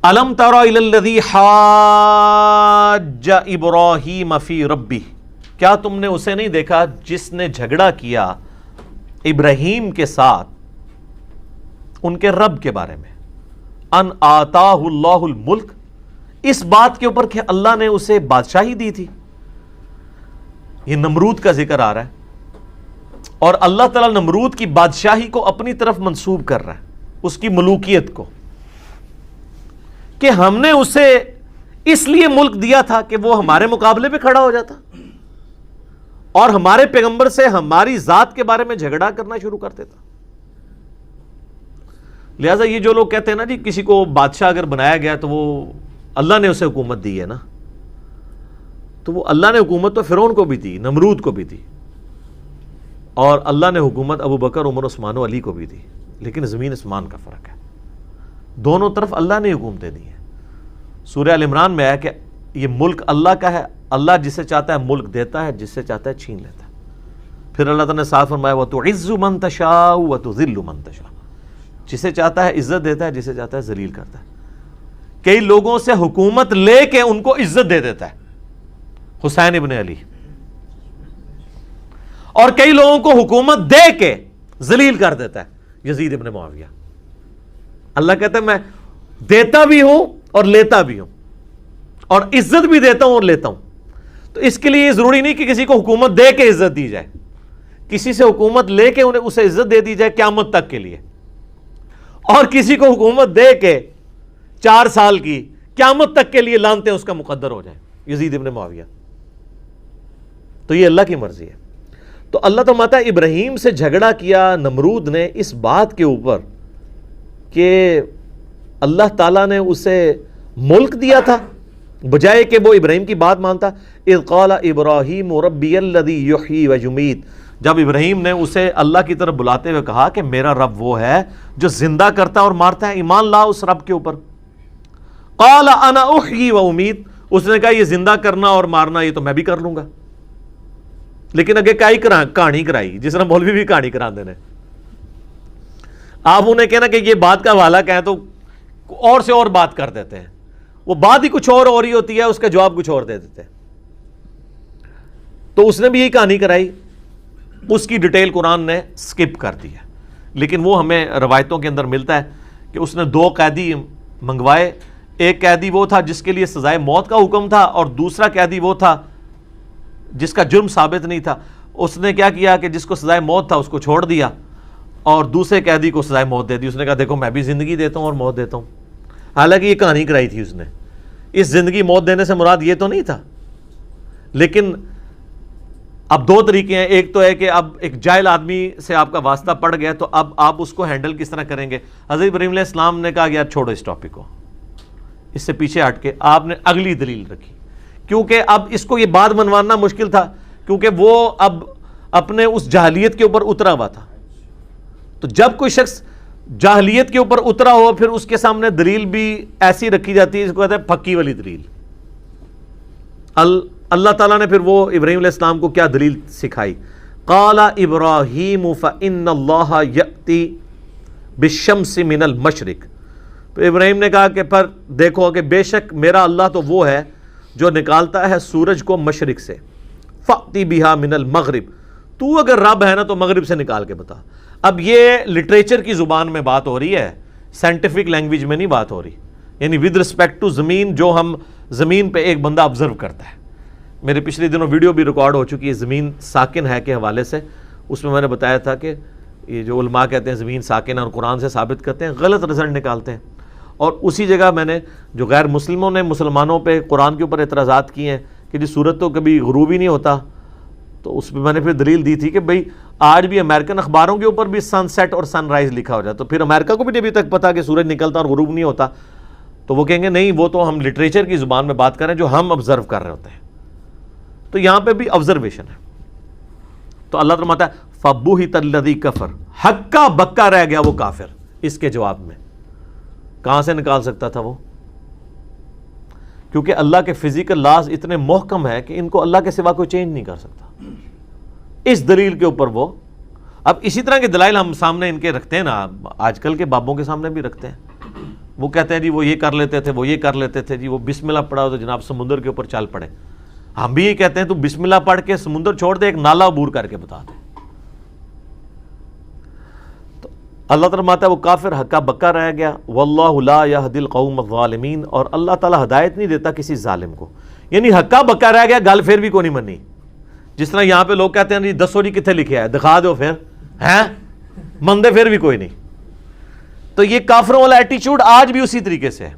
الم تر الی الذی حاج ابراہیم فی ربہ، کیا تم نے اسے نہیں دیکھا جس نے جھگڑا کیا ابراہیم کے ساتھ ان کے رب کے بارے میں، ان آتاہ اللہ الملک، اس بات کے اوپر کہ اللہ نے اسے بادشاہی دی تھی. یہ نمرود کا ذکر آ رہا ہے اور اللہ تعالیٰ نمرود کی بادشاہی کو اپنی طرف منسوب کر رہا ہے، اس کی ملوکیت کو، کہ ہم نے اسے اس لیے ملک دیا تھا کہ وہ ہمارے مقابلے پہ کھڑا ہو جاتا اور ہمارے پیغمبر سے ہماری ذات کے بارے میں جھگڑا کرنا شروع کر دیتا. لہٰذا یہ جو لوگ کہتے ہیں نا جی کسی کو بادشاہ اگر بنایا گیا تو وہ اللہ نے اسے حکومت دی ہے نا، تو وہ اللہ نے حکومت تو فرعون کو بھی دی، نمرود کو بھی دی، اور اللہ نے حکومت ابو بکر، عمر، عثمان و علی کو بھی دی، لیکن زمین اسمان کا فرق ہے. دونوں طرف اللہ نے حکومتیں دی ہیں. سورہ ال عمران میں ہے کہ یہ ملک اللہ کا ہے، اللہ جسے چاہتا ہے ملک دیتا ہے، جس سے چاہتا ہے چھین لیتا ہے. پھر اللہ تعالیٰ نے صاف فرمایا وَتُعِزُّ مَن تَشَاءُ وَتُذِلُّ مَن تَشَاءُ، جسے چاہتا ہے عزت دیتا ہے، جسے چاہتا ہے ذلیل کرتا ہے. کئی لوگوں سے حکومت لے کے ان کو عزت دے دیتا ہے، حسین ابن علی، اور کئی لوگوں کو حکومت دے کے ذلیل کر دیتا ہے، یزید ابن معاویہ. اللہ کہتا ہے میں دیتا بھی ہوں اور لیتا بھی ہوں، اور عزت بھی دیتا ہوں اور لیتا ہوں. تو اس کے لیے ضروری نہیں کہ کسی کو حکومت دے کے عزت دی جائے، کسی سے حکومت لے کے انہیں اسے عزت دے دی جائے قیامت تک کے لیے، اور کسی کو حکومت دے کے 4 سال کی قیامت تک کے لیے لانتے اس کا مقدر ہو جائے، یزید ابن معاویہ. تو یہ اللہ کی مرضی ہے. تو اللہ تو ماتا ابراہیم سے جھگڑا کیا نمرود نے اس بات کے اوپر کہ اللہ تعالیٰ نے اسے ملک دیا تھا بجائے کہ وہ ابراہیم کی بات مانتا. اذ قال ابراہیم ربی الذی یحیی ویمیت، جب ابراہیم نے اسے اللہ کی طرف بلاتے ہوئے کہا کہ میرا رب وہ ہے جو زندہ کرتا اور مارتا ہے، ایمان لا اس رب کے اوپر. قال انا احیی و امیت، اس نے کہا یہ زندہ کرنا اور مارنا یہ تو میں بھی کر لوں گا. لیکن اگے کہانی کرائی، جس طرح مولوی بھی کہانی کرا دینے. آپ انہیں کہنا کہ یہ بات کا حوالہ کہیں تو اور سے اور بات کر دیتے ہیں، وہ بات ہی کچھ اور ہو رہی ہوتی ہے، اس کا جواب کچھ اور دے دیتے ہیں. تو اس نے بھی یہی کہانی کرائی، اس کی ڈیٹیل قرآن نے سکپ کر دی ہے. لیکن وہ ہمیں روایتوں کے اندر ملتا ہے کہ اس نے 2 قیدی منگوائے. ایک قیدی وہ تھا جس کے لیے سزائے موت کا حکم تھا، اور دوسرا قیدی وہ تھا جس کا جرم ثابت نہیں تھا. اس نے کیا کیا کہ جس کو سزائے موت تھا اس کو چھوڑ دیا اور دوسرے قیدی کو سزائے موت دے دی. اس نے کہا دیکھو میں بھی زندگی دیتا ہوں اور موت دیتا ہوں. حالانکہ یہ کہانی کرائی تھی اس نے. اس زندگی موت دینے سے مراد یہ تو نہیں تھا. لیکن اب 2 طریقے ہیں. ایک تو ہے کہ اب ایک جاہل آدمی سے آپ کا واسطہ پڑ گیا تو اب آپ اس کو ہینڈل کس طرح کریں گے. حضرت ابراہیم علیہ السلام نے کہا یار چھوڑو اس ٹاپک کو، اس سے پیچھے ہٹ کے آپ نے اگلی دلیل رکھی، کیونکہ اب اس کو یہ بات منوانا مشکل تھا، کیونکہ وہ اب اپنے اس جاہلیت کے اوپر اترا ہوا تھا. تو جب کوئی شخص جاہلیت کے اوپر اترا ہو پھر اس کے سامنے دلیل بھی ایسی رکھی جاتی ہے جس کو کہتے ہیں پھکی والی دلیل. اللہ تعالیٰ نے پھر وہ ابراہیم علیہ السلام کو کیا دلیل سکھائی. قال ابراہیم فإن اللہ یأتی بالشمس من المشرق. تو ابراہیم نے کہا کہ پر دیکھو کہ بے شک میرا اللہ تو وہ ہے جو نکالتا ہے سورج کو مشرق سے. فأتی بہا من المغرب، تو اگر رب ہے نا تو مغرب سے نکال کے بتا. اب یہ لٹریچر کی زبان میں بات ہو رہی ہے، سائنٹیفک لینگویج میں نہیں بات ہو رہی. یعنی ود رسپیکٹ ٹو زمین، جو ہم زمین پہ ایک بندہ آبزرو کرتا ہے. میرے پچھلے دنوں ویڈیو بھی ریکارڈ ہو چکی ہے زمین ساکن ہے کے حوالے سے. اس میں نے بتایا تھا کہ یہ جو علماء کہتے ہیں زمین ساکن ہے اور قرآن سے ثابت کرتے ہیں، غلط رزلٹ نکالتے ہیں. اور اسی جگہ میں نے جو غیر مسلموں نے مسلمانوں پہ قرآن کے اوپر اعتراضات کیے ہیں کہ جی سورج تو کبھی غروب ہی نہیں ہوتا، تو اس پہ میں نے پھر دلیل دی تھی کہ بھئی آج بھی امریکن اخباروں کے اوپر بھی سن سیٹ اور سن رائز لکھا ہو جاتا، تو پھر امریکہ کو بھی نہیں ابھی تک پتا کہ سورج نکلتا اور غروب نہیں ہوتا. تو وہ کہیں گے نہیں وہ تو ہم لٹریچر کی زبان میں بات کر رہے ہیں جو ہم آبزرو کر رہے ہوتے ہیں. تو یہاں پہ بھی آبزرویشن ہے. تو اللہ تعالیٰ فرماتا ہے فَبُہِتَ الَّذِي كَفَرَ، ہکا بکا رہ گیا وہ کافر. اس کے جواب میں کہاں سے نکال سکتا تھا وہ؟ کیونکہ اللہ کے فزیکل لاز اتنے محکم ہے کہ ان کو اللہ کے سوا کوئی چینج نہیں کر سکتا. اس دلیل کے اوپر وہ اب اسی طرح کے دلائل ہم سامنے ان کے رکھتے ہیں نا، آج کل کے بابوں کے سامنے بھی رکھتے ہیں. وہ کہتے ہیں جی وہ یہ کر لیتے تھے، وہ یہ کر لیتے تھے، جی وہ بسم اللہ پڑھا ہو تو جناب سمندر کے اوپر چل پڑے. ہم بھی یہ کہتے ہیں تو بسم اللہ پڑھ کے سمندر چھوڑ دے، ایک نالا عبور کر کے بتا دے. تو اللہ تعالیٰ فرماتا ہے وہ کافر ہکا بکا رہ گیا. واللہ لا یہدی القوم الظالمین، اور اللہ تعالیٰ ہدایت نہیں دیتا کسی ظالم کو. یعنی ہکا بکا رہ گیا، گل پھر بھی کوئی نہیں منی. جس طرح یہاں پہ لوگ کہتے ہیں جی دسو جی کتنے لکھا ہے، دکھا دو پھر، ہیں مندے پھر بھی کوئی نہیں. تو یہ کافروں والا ایٹیچیوڈ آج بھی اسی طریقے سے ہے.